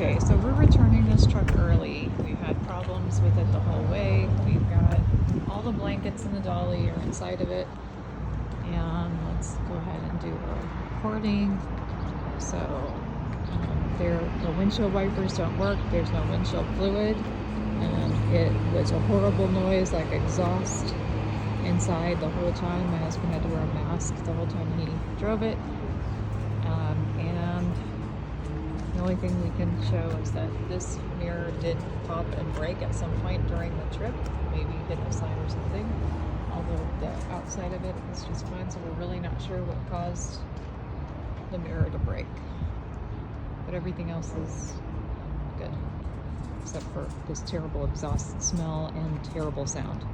Okay, so we're returning this truck early. We've had problems with it the whole way. We've got all the blankets in the dolly are inside of it. And let's go ahead and do a recording. So the windshield wipers don't work. There's no windshield fluid. It was a horrible noise, like exhaust inside the whole time. My husband had to wear a mask the whole time he drove it. And the only thing we can show is that this mirror did pop and break at some point during the trip. Maybe hit a sign or something. Although the outside of it is just fine, so we're really not sure what caused the mirror to break. But everything else is good, except for this terrible exhaust smell and terrible sound.